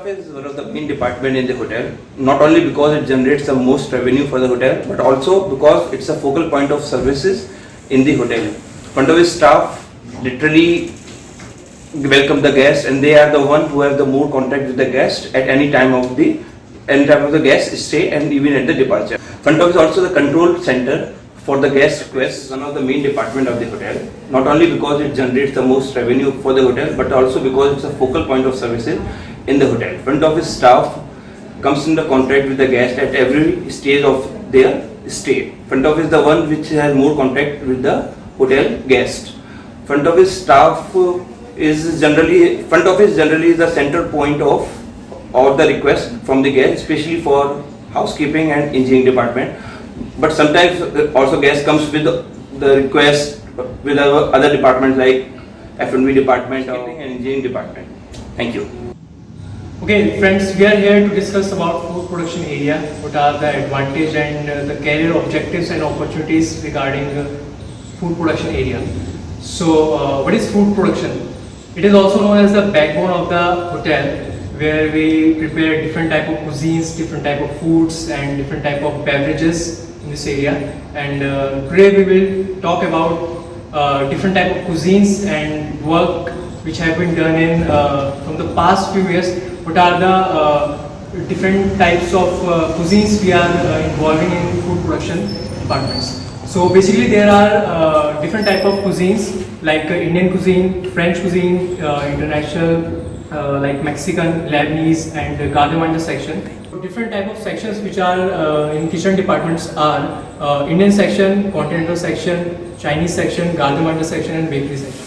Is one of the main department in the hotel, not only because it generates the most revenue for the hotel, but also because it's a focal point of services in the hotel. Front office staff literally welcome the guest, and they are the one who have the more contact with the guest at any time of the guest stay and even at the departure. Front office also the control center for the guest requests, one of the main department of the hotel, not only because it generates the most revenue for the hotel, but also because it's a focal point of services in the hotel. Front office staff comes in the contact with the guest at every stage of their stay. Front office is the one which has more contact with the hotel guest. Front office staff is generally the center point of all the requests from the guest, especially for housekeeping and engineering department. But sometimes also guest comes with the request with other departments like F&B department or engineering department. Thank you. Okay friends, we are here to discuss about food production area. What are the advantages and the career objectives and opportunities regarding food production area. So what is food production? It is also known as the backbone of the hotel, where we prepare different type of cuisines, different type of foods and different type of beverages in this area. And today we will talk about different type of cuisines and work which have been done in from the past few years. What are the different types of cuisines we are involving in food production departments. So basically there are different type of cuisines like Indian cuisine, French cuisine, international like Mexican, Lebanese and Gardemanda section. Different type of sections which are in kitchen departments are Indian section, continental section, Chinese section, Gardemanda section and bakery section.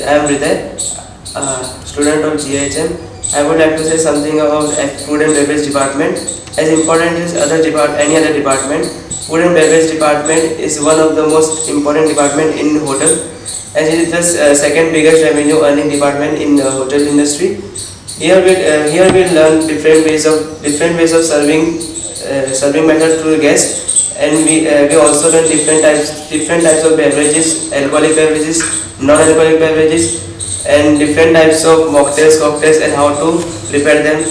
I am Hriday, student of GIHM. I would like to say something about food and beverage department. As important as any other department, food and beverage department is one of the most important department in hotel, as it is the second biggest revenue earning department in the hotel industry. Here we learn different ways of serving method to the guests, and we also learn different types of beverages, alcoholic beverages, non-alcoholic beverages, and different types of mocktails, cocktails, and how to prepare them.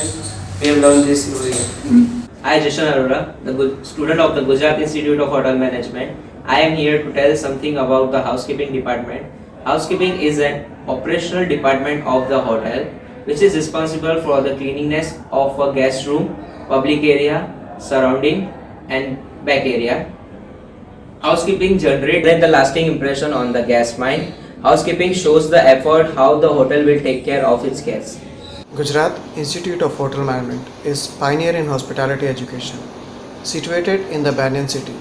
We have learned this over here. I, Jishan Arora, the student of the Gujarat Institute of Hotel Management. I am here to tell something about the housekeeping department. Housekeeping is an operational department of the hotel which is responsible for the cleanliness of a guest room, public area, surrounding and back area. Housekeeping generates the lasting impression on the guest mind. Housekeeping shows the effort how the hotel will take care of its guests. Gujarat Institute of Hotel Management is pioneer in hospitality education. Situated in the Banyan city,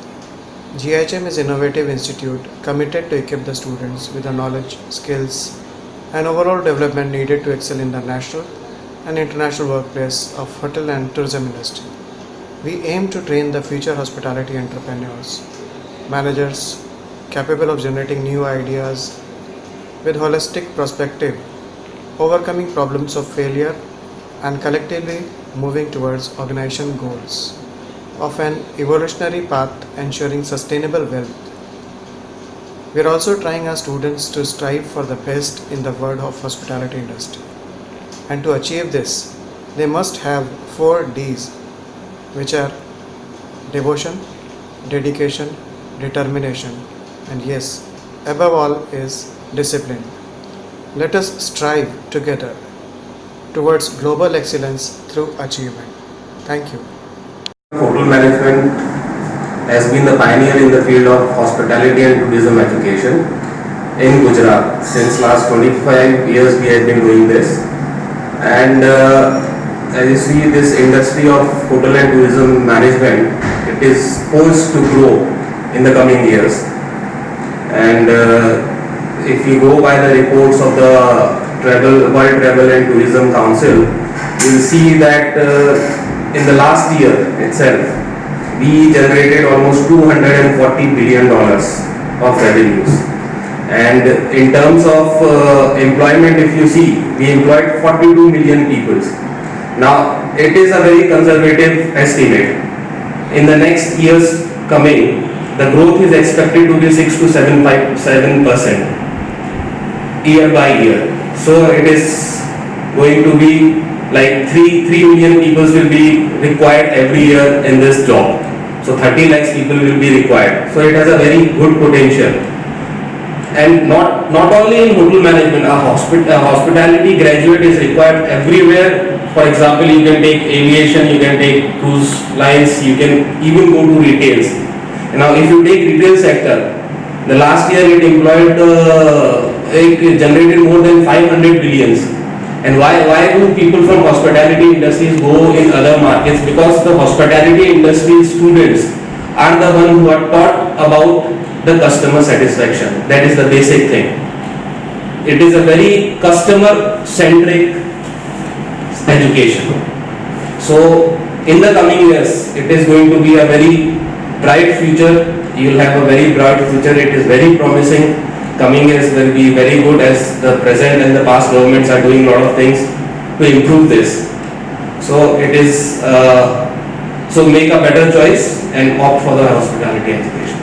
GIHM is an innovative institute committed to equip the students with the knowledge, skills, and overall development needed to excel in the national and international workplace of hotel and tourism industry. We aim to train the future hospitality entrepreneurs, managers capable of generating new ideas with holistic perspective, overcoming problems of failure and collectively moving towards organization goals of an evolutionary path ensuring sustainable wealth. We are also trying our students to strive for the best in the world of hospitality industry. And to achieve this, they must have 4 Ds, which are devotion, dedication, determination, and yes, above all is discipline. Let us strive together towards global excellence through achievement. Thank you. Hotel management has been the pioneer in the field of hospitality and tourism education in Gujarat. Since last 25 years we have been doing this, and as you see, this industry of hotel and tourism management, it is poised to grow in the coming years. And if you go by the reports of the World Travel and Tourism Council, you will see that in the last year itself, we generated almost $240 billion of revenues. And in terms of employment, if you see, we employed 42 million people. Now, it is a very conservative estimate. In the next years coming, the growth is expected to be 6 to 7% year by year. So it is going to be like 3 million people will be required every year in this job. So 30 lakhs people will be required. So it has a very good potential. And not only in hotel management, a hospitality graduate is required everywhere. For example, you can take aviation, you can take cruise lines, you can even go to retails. Now if you take retail sector, the last year it employed, it generated more than 500 billions. And why do people from hospitality industries go in other markets? Because the hospitality industry students are the ones who are taught about the customer satisfaction. That is the basic thing. It is a very customer centric education. So in the coming years, it is going to be a very bright future. You will have a very bright future. It is very promising. Coming years will be very good, as the present and the past governments are doing a lot of things to improve this. So it is, so make a better choice and opt for the hospitality education.